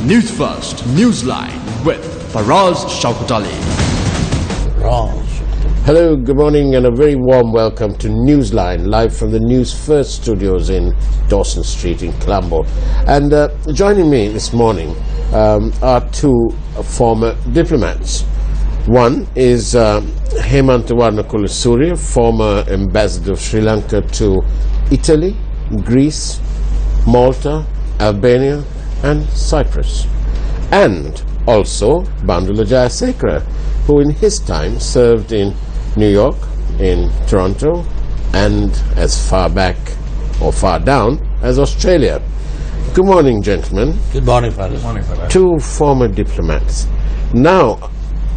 Newsfirst Newsline with Faraz Shaukatali. Hello, good morning and a very warm welcome to Newsline, live from the Newsfirst studios in Dawson Street in Colombo. And joining me this morning are two former diplomats. One is Hemantawardena Kulasuriya, former ambassador of Sri Lanka to Italy, Greece, Malta, Albania and Cyprus. And also Bandula Jayasekara, who in his time served in New York, in Toronto, and as far back or far down as Australia. Good morning, gentlemen. Good morning, Father. Good morning, Father. Two former diplomats. Now,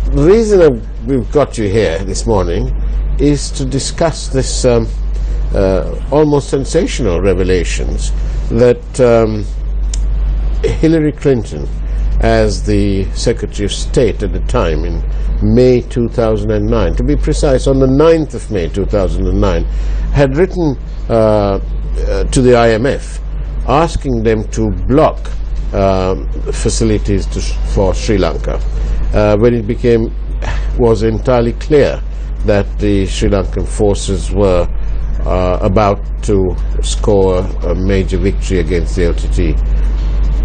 the reason that we've got you here this morning is to discuss this almost sensational revelations that Hillary Clinton, as the Secretary of State at the time in May 2009, to be precise, on the 9th of May 2009, had written to the IMF asking them to block facilities for Sri Lanka when it was entirely clear that the Sri Lankan forces were about to score a major victory against the LTT.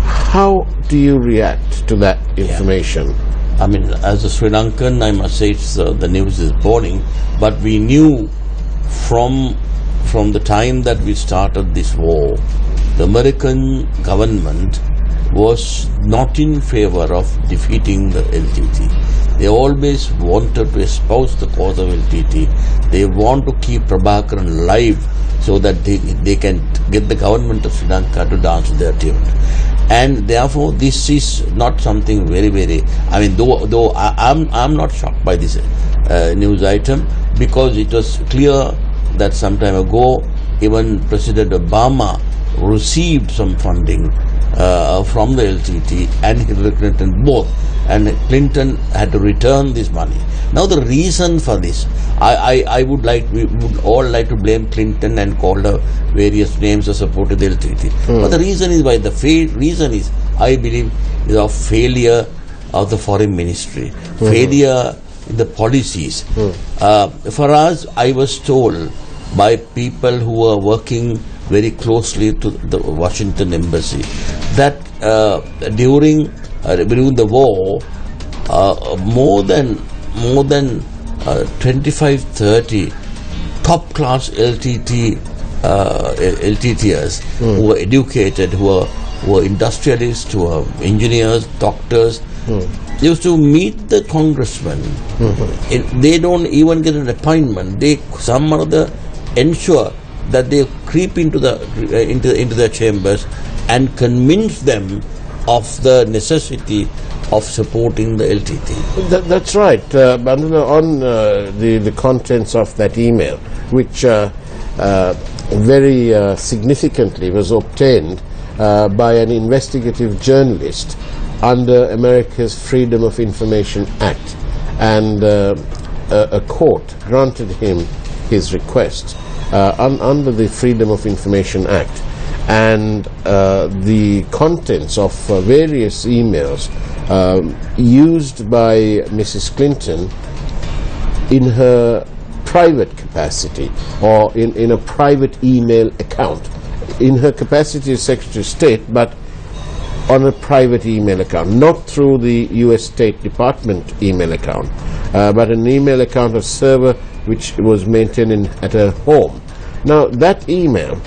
How do you react to that information? Yeah. I mean, as a Sri Lankan, I must say the news is boring, but we knew from the time that we started this war, the American government was not in favor of defeating the LTT. They always wanted to espouse the cause of LTT. They want to keep Prabhakaran alive so that they can get the government of Sri Lanka to dance their tune. And therefore, this is not something very, I mean, though I'm not shocked by this news item, because it was clear that some time ago, even President Obama received some funding from the LTT and Hillary Clinton both, and Clinton had to return this money. Now the reason for this, we would all like to blame Clinton and call her various names of support to the LTT. But the reason is I believe, is of failure of the foreign ministry, failure in the policies. For us, I was told by people who were working very closely to the Washington embassy that during the war, more than 25-30 top class LTTers who were educated, who were industrialists, who were engineers, doctors, used to meet the congressmen. They don't even get an appointment. They some or other ensure that they creep into their chambers and convince them of the necessity of supporting the LTT. That's right. Bandula, on the contents of that email, which very significantly was obtained by an investigative journalist under America's Freedom of Information Act, and a court granted him his request under the Freedom of Information Act, and the contents of various emails used by Mrs. Clinton in her private capacity, or in a private email account, in her capacity as Secretary of State, but on a private email account, not through the US State Department email account, but an email account, of server which was maintained at her home. Now that email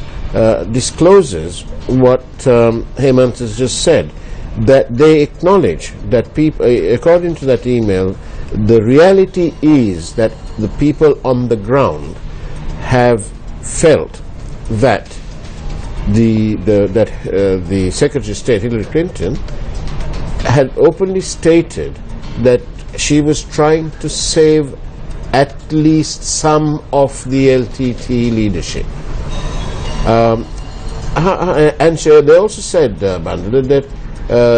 discloses what Hemant has just said, that they acknowledge that people, according to that email, the reality is that the people on the ground have felt that the Secretary of State Hillary Clinton had openly stated that she was trying to save at least some of the LTT leadership. And they also said, Bandula, that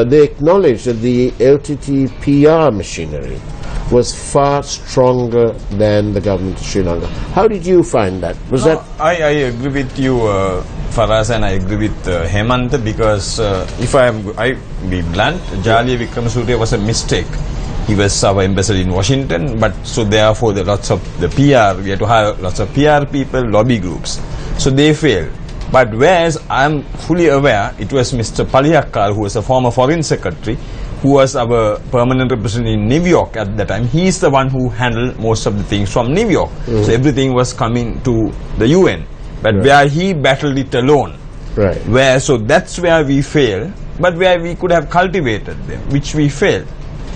they acknowledged that the LTT PR machinery was far stronger than the government of Sri Lanka. How did you find that? I agree with you, Faraz, and I agree with Hemant, because if I be blunt, Jaliya Wickramasurya was a mistake. He was our ambassador in Washington, but so therefore we had to hire lots of PR people, lobby groups. So they failed. But whereas I am fully aware, it was Mr. Paliyakkar, who was a former foreign secretary, who was our permanent representative in New York at that time. He is the one who handled most of the things from New York. So everything was coming to the UN. But where he battled it alone. So that's where we failed, but where we could have cultivated them, which we failed.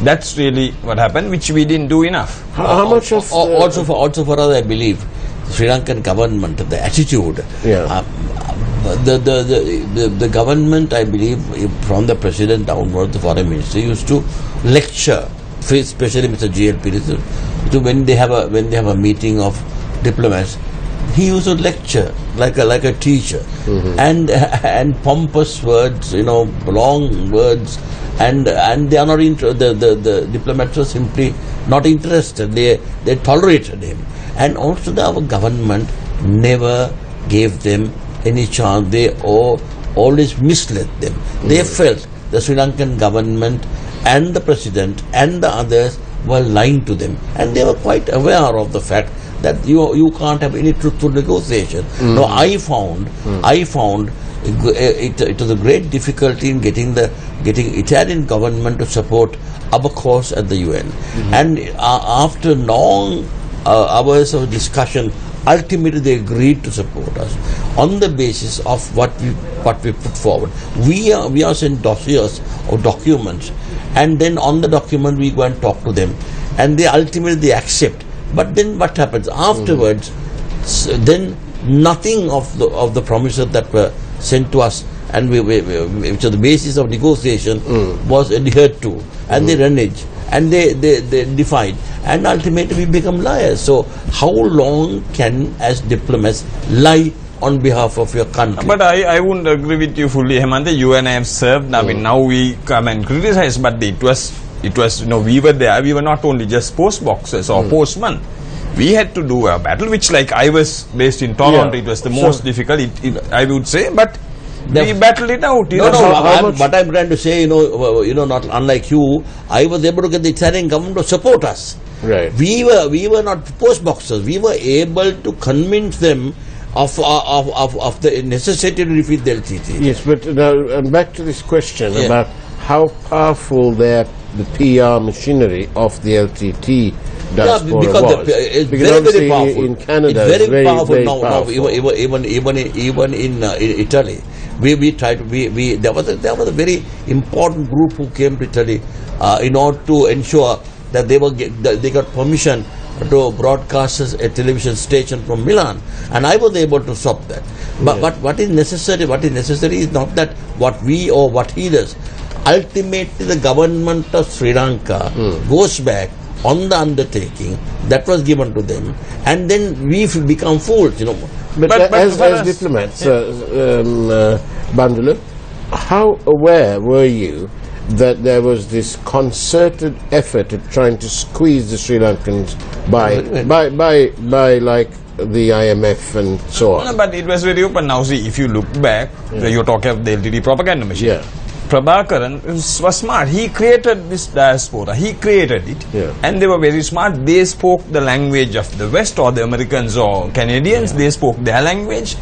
That's really what happened, which we didn't do enough. How much of also for us, I believe, the Sri Lankan government, the attitude, the government, I believe, from the president downwards, the foreign minister used to lecture, especially Mr. GLP, to when they have a meeting of diplomats. He used to lecture like a teacher, and pompous words, long words, and they are not the diplomats were simply not interested. They tolerated him, and also our government never gave them any chance. They always misled them. They felt the Sri Lankan government and the president and the others were lying to them, and they were quite aware of the fact that you can't have any truthful negotiation. No, I found it was a great difficulty in getting Italian government to support our cause at the UN. And after long hours of discussion, ultimately they agreed to support us on the basis of what we put forward. We are sent dossiers or documents, and then on the document we go and talk to them, and they ultimately accept. But then what happens afterwards? Then nothing of the promises that were sent to us, and which are the basis of negotiation, was adhered to, and they reneged, and they defied, and ultimately we become liars. So how long can, as diplomats, lie on behalf of your country? But I wouldn't agree with you fully, Hemant. You and I have served. I mean, now we come and criticize, but it was we were there. We were not only just post boxers or postmen. We had to do a battle, which, like, I was based in Toronto. It was the most difficult, I would say, but we battled it out. But I'm trying to say, not unlike you, I was able to get the Italian government to support us. Right. We were not post boxers. We were able to convince them of the necessity to defeat the LTT. Yes, but now back to this question about how powerful the PR machinery of the LTT diaspora was. It's because very powerful. In Canada, it's very powerful very now. Powerful. Even in Italy, there was a very important group who came to Italy in order to ensure that they got permission to broadcast a television station from Milan, and I was able to stop that. But what is necessary? What is necessary is not that what we or what he does. Ultimately, the government of Sri Lanka goes back on the undertaking that was given to them, and then we become fools, But as diplomats, Bandula, how aware were you that there was this concerted effort at trying to squeeze the Sri Lankans by like the IMF and so on? No, but it was very open. Now, see, if you look back, you're talking of the LTT propaganda machine. Yeah. Prabhakaran was smart. He created this diaspora. He created it. And they were very smart. They spoke the language of the West, or the Americans or Canadians. They spoke their language.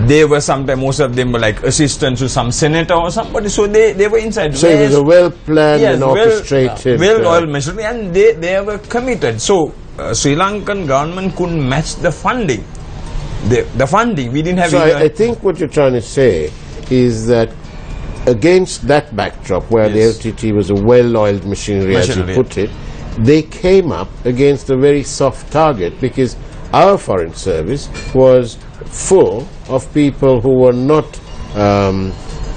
They were sometimes, most of them were like assistants to some senator or somebody. So they were inside. So it was a well-planned and orchestrated. Well-oiled machinery, and they were committed. So Sri Lankan government couldn't match the funding. The funding, we didn't have. So I think what you're trying to say is that against that backdrop, where the LTT was a well-oiled machinery, as you put it, they came up against a very soft target, because our foreign service was full of people who were not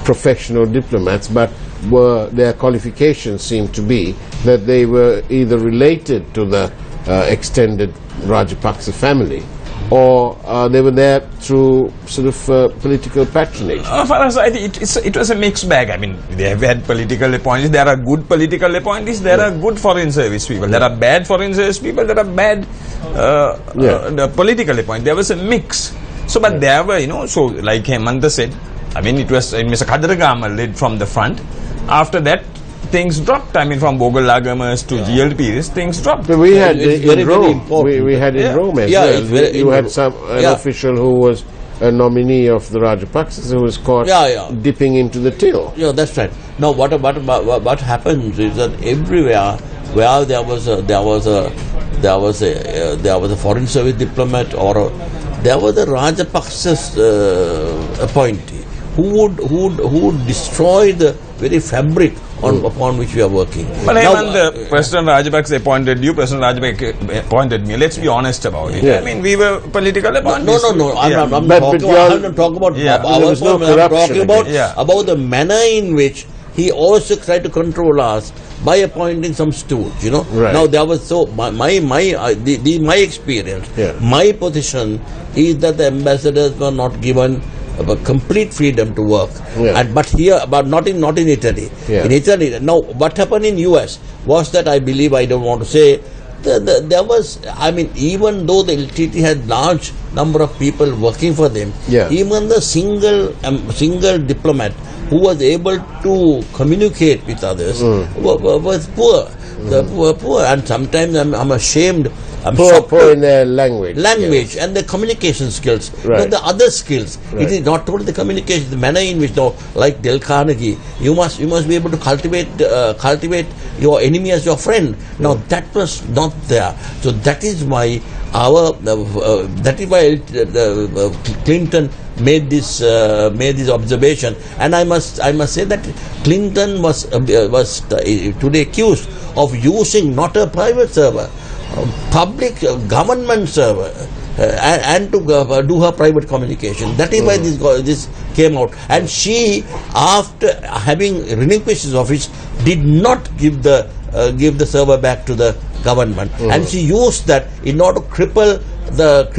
professional diplomats, but their qualifications seemed to be that they were either related to the extended Rajapaksa family, or they were there through sort of political patronage. For us, I think it was a mixed bag. I mean, they have had political appointees. There are good political appointees. There are good foreign service people. There are bad foreign service people. There are bad the political appointees. There was a mix. So, but there were, so like Hemantha said, I mean, it was Mr. Kadaragama led from the front. After that, things dropped. I mean, from Bogolagamas to GLP, things dropped. But we had It's in very, very Rome. important. We had in Rome as Yeah, well. it's very- You had an Yeah. official who was a nominee of the Rajapaksas who was caught dipping into the till. Yeah, that's right. Now, what happens is that everywhere where there was a foreign service diplomat there was a Rajapaksas appointee who would destroy the very fabric upon which we are working. But President Rajapaksa appointed you, President Rajapaksa appointed me. Let's be honest about it. Yeah. I mean, we were political appointees. No. I'm not But talking you're- I'm not talking about Yeah. our There was no point. I'm corruption talking about again. the manner in which he also tried to control us by appointing some stools. Right. Now there was my experience, my position is that the ambassadors were not given complete freedom to work, but not in Italy. Yeah. In Italy, now what happened in US was that I believe, I don't want to say, there was, I mean, even though the LTT had large number of people working for them, even the single diplomat who was able to communicate with others was poor. The poor, and sometimes I'm ashamed. I'm shocked. Poor in their language. And the communication skills, Right. but the other skills. Right. It is not only the communication, the manner in which, like Del Carnegie, you must be able to cultivate your enemy as your friend. Now that was not there. So that is why Clinton made this observation, and I must say that Clinton was today accused of using not a private server, public government server, and to do her private communication. That is why this came out. And she, after having relinquished his office, did not give the server back to the government, and she used that in order to cripple the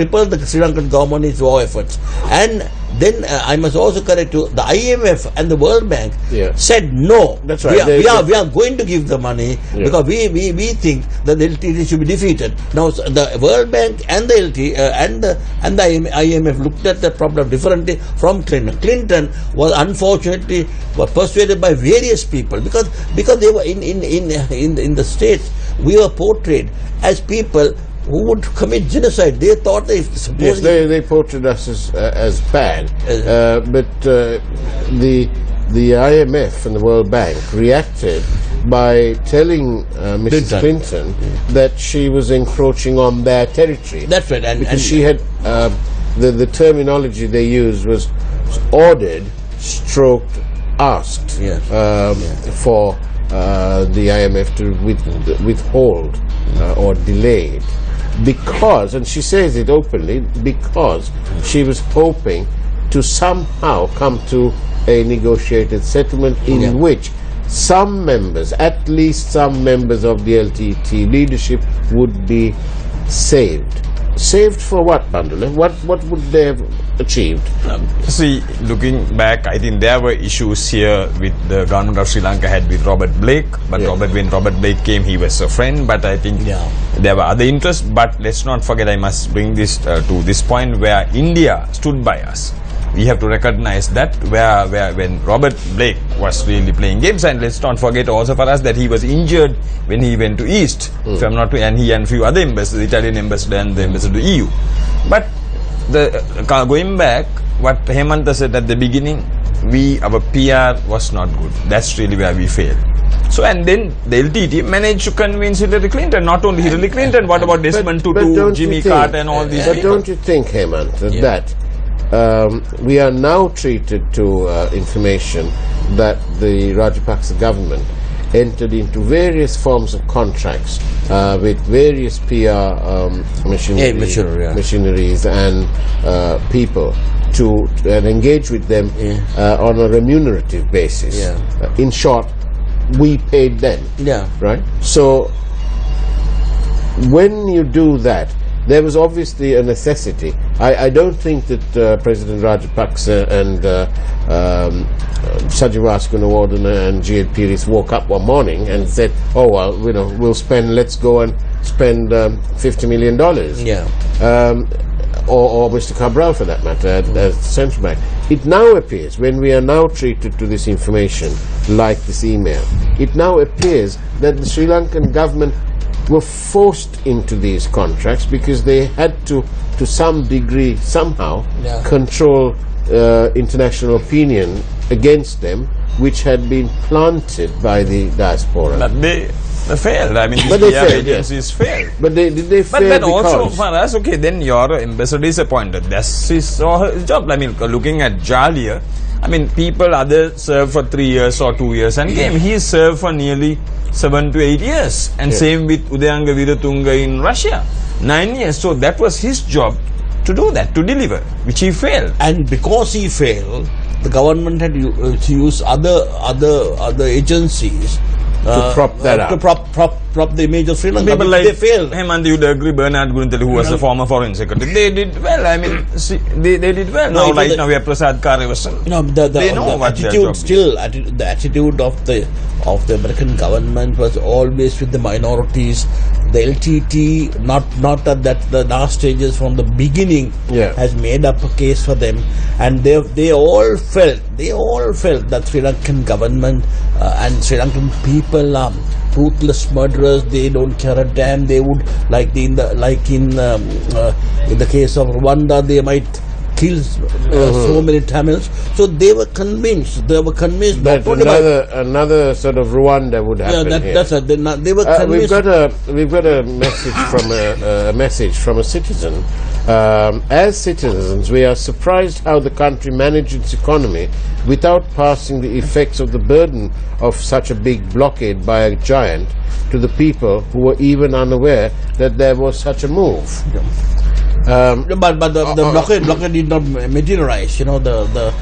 Sri Lankan government in its war efforts. And then I must also correct you, the IMF and the World Bank said no. That's right. We are going to give the money because we think that the LTT should be defeated. Now the World Bank and the LT and the IMF looked at the problem differently from Clinton. Clinton was unfortunately persuaded by various people because they were in the States. We were portrayed as people who would commit genocide. They thought they portrayed us as bad, but the IMF and the World Bank reacted by telling Mrs. Clinton that she was encroaching on their territory. That's right, and she had the terminology they used was ordered, stroked, asked for the IMF to withhold or delayed. Because, and she says it openly, because she was hoping to somehow come to a negotiated settlement in which some members, at least some members of the LTT leadership would be saved. Saved for what, Bandula? What would they have achieved? See, looking back, I think there were issues here with the government of Sri Lanka had with Robert Blake. But when Robert Blake came, he was a friend. But I think there were other interests. But let's not forget, I must bring this to this point where India stood by us. We have to recognize that where when Robert Blake was really playing games, and let's not forget also for us that he was injured when he went to East, if I'm not, and he and a few other ambassadors, the Italian ambassador and the ambassador to EU. But going back, what Hemantha said at the beginning, our PR was not good. That's really where we failed. So, and then the LTT managed to convince Hillary Clinton, not only Hillary Clinton, what about Desmond Tutu, Jimmy Carter and all these people? But don't you think, Hemantha, that we are now treated to information that the Rajapaksa government entered into various forms of contracts with various PR machineries and people to engage with them on a remunerative basis. In short, we paid them. Right? So when you do that, there was obviously a necessity. I don't think that President Rajapaksa and Sajiwas Gunawardena and G.L. Piris woke up one morning and said, oh, well, let's go and spend $50 million. or Mr. Cabral for that matter, as the central bank. It now appears, when we are now treated to this information, like this email, it now appears that the Sri Lankan government were forced into these contracts because they had to some degree, somehow, control international opinion against them, which had been planted by the diaspora. But they failed. I mean, But these they PR failed, agencies failed. But did they fail But because... also, for us, okay, then your ambassador is appointed. That's his or her job. I mean, looking at Jalia, I mean, people other served for 3 years or 2 years and came. He served for nearly 7 to 8 years. And same with Udayanga Veeratunga in Russia, 9 years. So that was his job to do that, to deliver, which he failed. And because he failed, the government had to use other agencies to prop that up. To prop the image of Sri Lanka. People like They failed. Hemant, you'd agree, Bernard Guntali, who was the former foreign secretary, they did well. I mean, see, they did well. No, Now, right now, we have Prasad Karivasan. You know, They know what their job is. the attitude of the American government was always with the minorities. The LTT, not at the last stages from the beginning, has made up a case for them, and they all felt that Sri Lankan government and Sri Lankan people are ruthless murderers. They don't care a damn. They would in the case of Rwanda, they might kill so many Tamils. So they were convinced. They were convinced. That another sort of Rwanda would happen here. That's they were convinced. We've got a message from a citizen. As citizens, we are surprised how the country managed its economy without passing the effects of the burden of such a big blockade by a giant to the people who were even unaware that there was such a move. But the blockade did not materialize. You know, the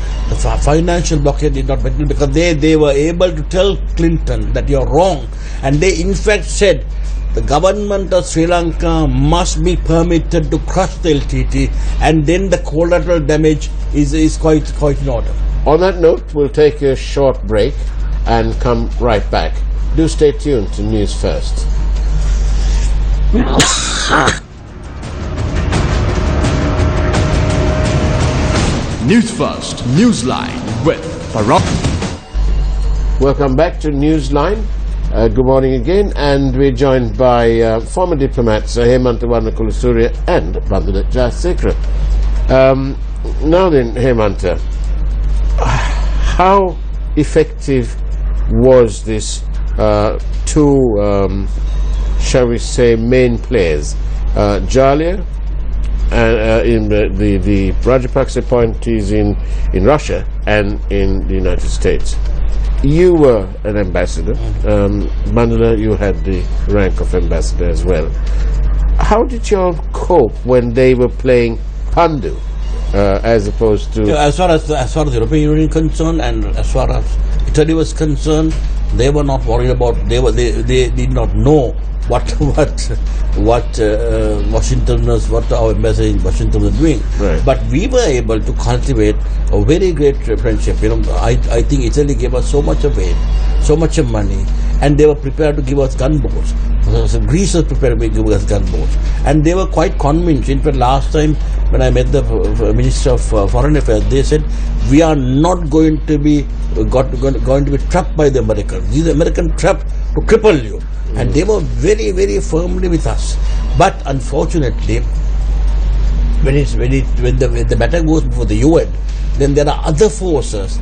financial blockade did not materialize because they were able to tell Clinton that you're wrong, and they in fact said the government of Sri Lanka must be permitted to crush the LTT, and then the collateral damage is quite in order. On that note, we'll take a short break and come right back. Do stay tuned to News First. News First, Newsline with Farah. Welcome back to Newsline. Good morning again, and we're joined by former diplomats Hemant Kulasuriya and Bandula Jayasekara. Now then, Hemanta, how effective was this two, shall we say, main players, Jalia and in the Rajapaksa appointees in Russia and in the United States? You were an ambassador. Bandula, you had the rank of ambassador as well. How did you all cope when they were playing Pandu as opposed to... As far as the European Union concerned, and as far as Italy was concerned, they were not worried about. They did not know what Washingtoners, what our ambassador in Washington was doing. Right. But we were able to cultivate a very great friendship. You know, I think Italy gave us so much of aid, so much of money, and they were prepared to give us gunboats. So Greece was prepared to give us gunboats, and they were quite convinced. In fact, last time when I met the Minister of Foreign Affairs, they said we are not going to be going to be trapped by the Americans. These American trapped to cripple you. And they were very, very firmly with us. But unfortunately, when the matter goes before the UN, then there are other forces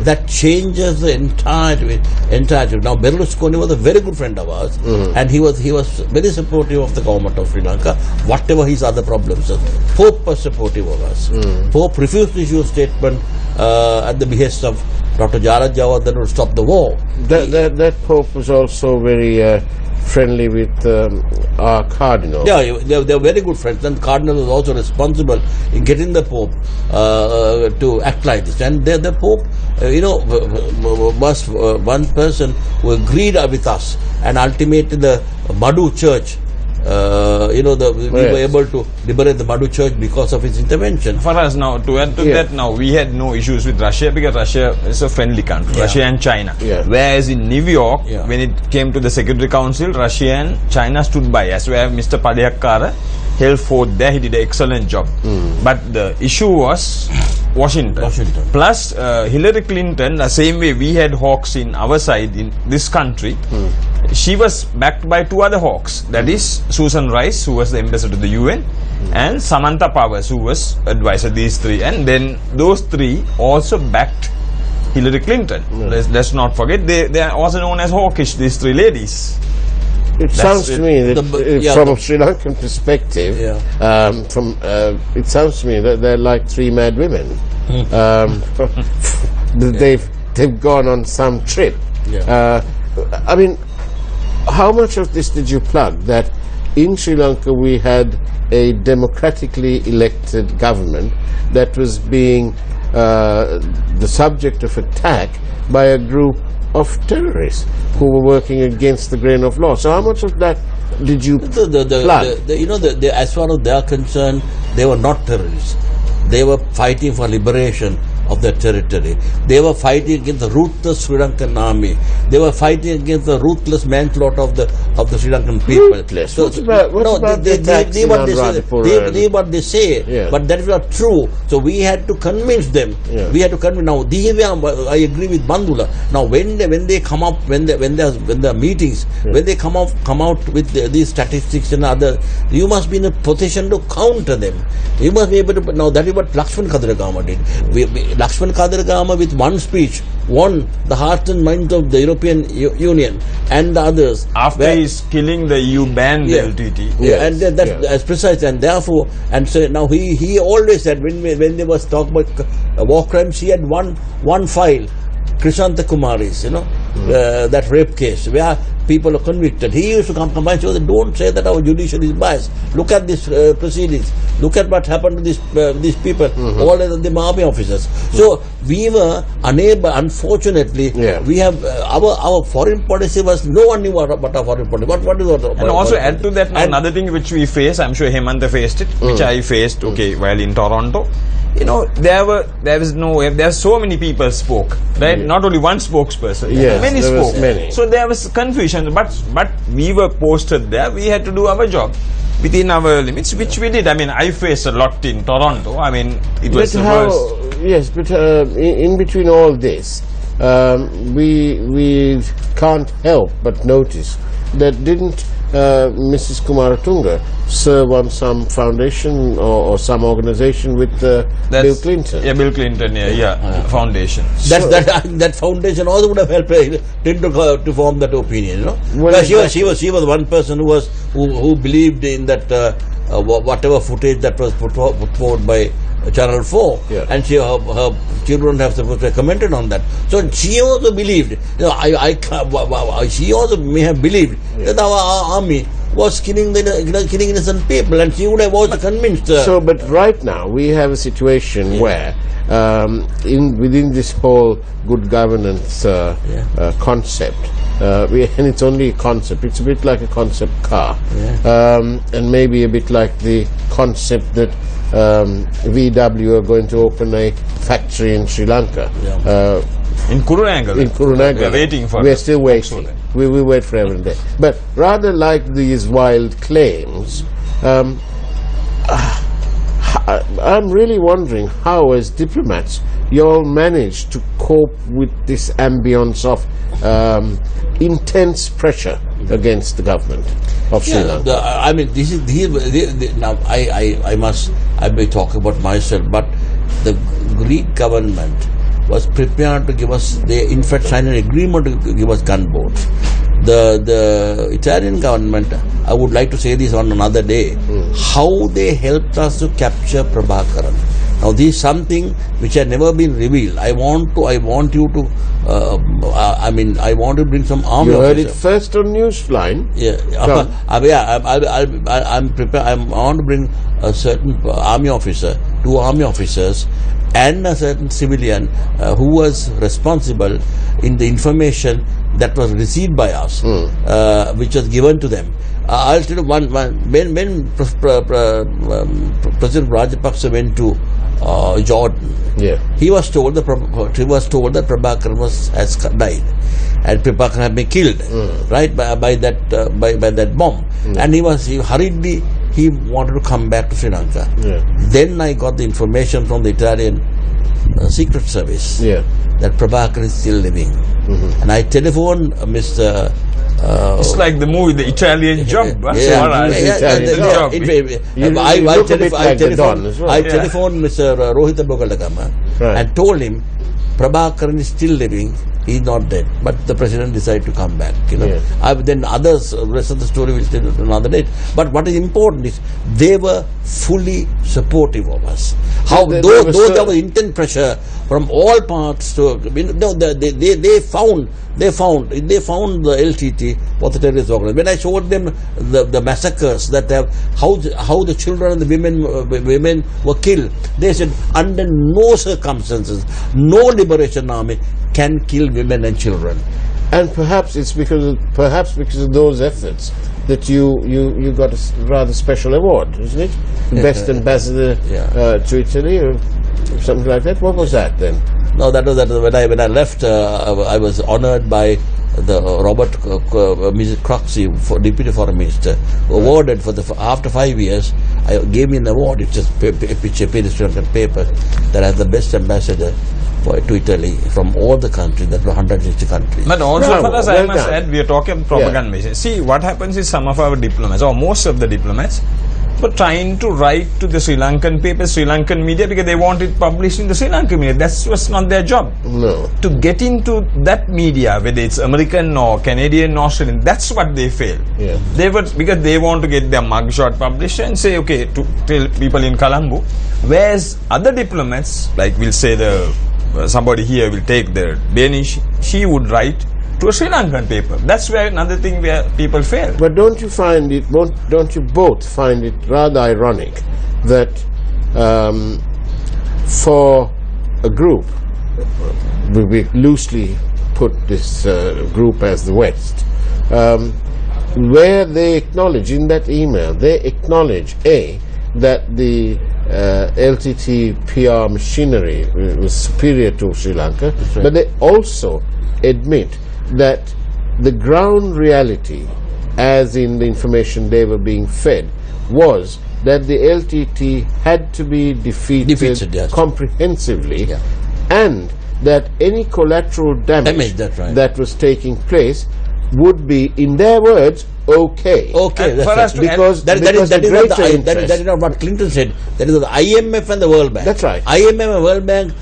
that changes the entire. Now Berlusconi was a very good friend of ours, and he was very supportive of the government of Sri Lanka, whatever his other problems are. Pope was supportive of us. Pope refused to issue a statement at the behest of Dr. Jarat Jawad that would stop the war. That Pope was also very friendly with our Cardinal. Yeah, they were very good friends, and Cardinal was also responsible in getting the Pope to act like this. And the Pope, was one person who agreed with us, and ultimately the Badu Church we were able to liberate the Madhu Church because of his intervention. For us now, to add to that, now we had no issues with Russia because Russia is a friendly country, Russia and China. Yeah. Whereas in New York, when it came to the Security Council, Russia and China stood by us, where Mr. Padayakkara held forth there. He did an excellent job. But the issue was Washington. Plus Hillary Clinton, the same way we had hawks in our side in this country, she was backed by two other hawks. That is Susan Rice, who was the ambassador to the UN, and Samantha Powers, who was advisor. These three, and then those three also backed Hillary Clinton. Let's not forget they are also known as hawkish. These three ladies. It sounds to me that from a Sri Lankan perspective, it sounds to me that they're like three mad women. They've gone on some trip. I mean, how much of this did you plug that in Sri Lanka we had a democratically elected government that was being the subject of attack by a group of terrorists who were working against the grain of law? So how much of that did you plug? As far as they are concerned, they were not terrorists. They were fighting for liberation of their territory. They were fighting against the ruthless Sri Lankan army. They were fighting against the ruthless manslaughter of the Sri Lankan people. Ruthless? So, they believe what they say, but that is not true. So we had to convince them. We had to convince. Now, I agree with Bandula. Now, when they come up, when there are meetings, when they come out with these statistics and other, you must be in a position to counter them. You must be able to. Now, that is what Lakshman Kadaragama did. Lakshman Kadaragama with one speech won the hearts and minds of the European Union and the others. After he's killing the EU banned the LTT. And that's precise. And therefore, and so now he always said when they was talking about war crimes, he had one file, Krishanta Kumari's, that rape case where people are convicted. He used to come and say, don't say that our judiciary is biased. Look at these proceedings. Look at what happened to these people, all of them army officers. So we were unable, unfortunately, we have our foreign policy was, no one knew what our foreign policy. What is what? And also add to that, another thing which we face, I'm sure Hemantha faced it, which I faced, while in Toronto. There were so many people spoke, right? Not only one spokesperson, many spoke. So there was confusion, but we were posted there. We had to do our job within our limits, which we did. I mean, I faced a lot in Toronto. I mean, it was the worst. Yes, but in between all this, we can't help but notice that didn't Mrs. Kumaratunga serve on some foundation or some organization with Bill Clinton? Yeah, Bill Clinton, foundation. That foundation also would have helped Clinton to form that opinion, Well, she was one person who believed in that whatever footage that was put forward by Channel 4, and her children have supposed to have commented on that. So she also believed, she also may have believed that our army was killing innocent people, and she would have also convinced her. So, but right now we have a situation where within this whole good governance concept, and it's only a concept, it's a bit like a concept car, and maybe a bit like the concept that VW are going to open a factory in Sri Lanka. In Kurunanga. We are waiting for it. We are still waiting. We will wait for every day. But rather like these wild claims, I'm really wondering how, as diplomats, you all manage to cope with this ambience of intense pressure against the government of Sri Lanka. I mean, this is now. I may talk about myself, but the Greek government was prepared to give us. They in fact signed an agreement to give us gunboats. The Italian government, I would like to say this on another day, how they helped us to capture Prabhakaran. Now this is something which had never been revealed. I want you to I want to bring some army. You heard it first on Newsline. I'm prepared. I want to bring a certain army officer 2 army officers, and a certain civilian who was responsible in the information that was received by us, which was given to them. I'll tell you when President Rajapaksa went to Jordan, he was told that Prabhakaran has died, and Prabhakaran had been killed, right, by that bomb, and he hurriedly he wanted to come back to Sri Lanka. Then I got the information from the Italian Secret Service that Prabhakaran is still living, and I telephoned Mr. It's like the movie, The Italian Job. I telephoned Mr. Rohita Bogalagama and told him Prabhakaran is still living. He's not dead, but the president decided to come back. Then others, rest of the story will tell another day. But what is important is they were fully supportive of us. Though there was intense pressure from all parts to, they found the LTT was the terrorist organization. When I showed them the massacres that have how the children and the women were killed, they said under no circumstances, no liberation army can kill women and children. And perhaps it's because of those efforts that you got a rather special award, isn't it? Best ambassador to Italy or something like that. What was that then? No, that was when I left. I was honoured by the Robert Croxy, Deputy Foreign Minister, awarded after 5 years. I gave me an award. It's just a picture paper that has the best ambassador to Italy from all the countries, that were 160 countries. But also for us, I must add, we are talking propaganda. See, what happens is some of our diplomats, or most of the diplomats, were trying to write to the Sri Lankan papers, Sri Lankan media, because they want it published in the Sri Lankan media. That was not their job. No. To get into that media, whether it's American or Canadian or Australian, that's what they fail. Because they want to get their mugshot published and say, okay, to tell people in Colombo. Whereas other diplomats, like we'll say somebody here will take the Danish, she would write to a Sri Lankan paper. That's where another thing where people fail. But don't you both find it rather ironic that for a group, we loosely put this group as the West, where they acknowledge in that email, they acknowledge that the LTT PR machinery was superior to Sri Lanka, but they also admit that the ground reality, as in the information they were being fed, was that the LTT had to be defeated comprehensively, and that any collateral damage that was taking place would be, in their words, okay. That's because that is not what Clinton said. That is the IMF and the World Bank. That's right. IMF and World Bank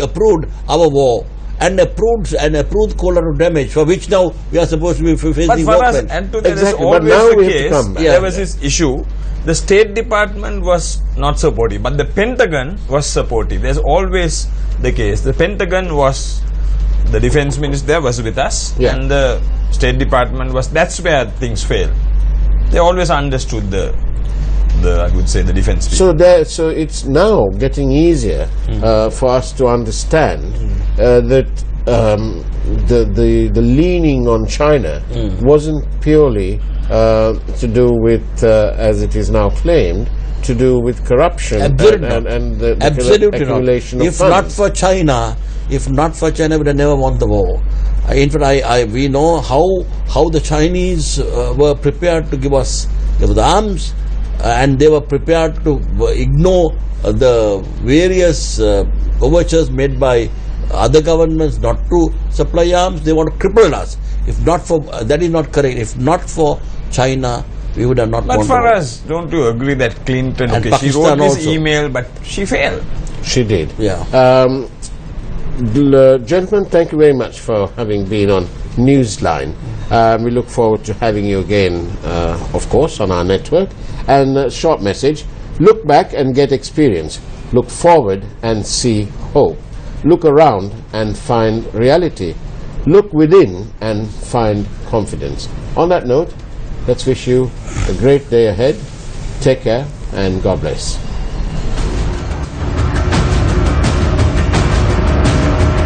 approved our war and approved collateral damage, for which now we are supposed to be facing. But for us, and to that is always the case. There was this issue. The State Department was not supportive, but the Pentagon was supportive. There's always the case. The Pentagon was. The defense minister was with us, and the State Department was. That's where things fail. They always understood the I would say the defense people. So it's now getting easier for us to understand that the leaning on China wasn't purely to do with, as it is now claimed, to do with corruption and the accumulation of funds. If not for China, we would have never won the war. In fact, we know how the Chinese were prepared to give the arms, and they were prepared to ignore the various overtures made by other governments not to supply arms. They want to cripple us. If not for that is not correct. If not for China, we would have not won the war. But for us, don't you agree that Clinton? And she wrote this also. email, but she failed. She did. Yeah. Gentlemen, thank you very much for having been on Newsline. We look forward to having you again, of course, on our network. And short message: look back and get experience. Look forward and see hope. Look around and find reality. Look within and find confidence. On that note, let's wish you a great day ahead. Take care and God bless.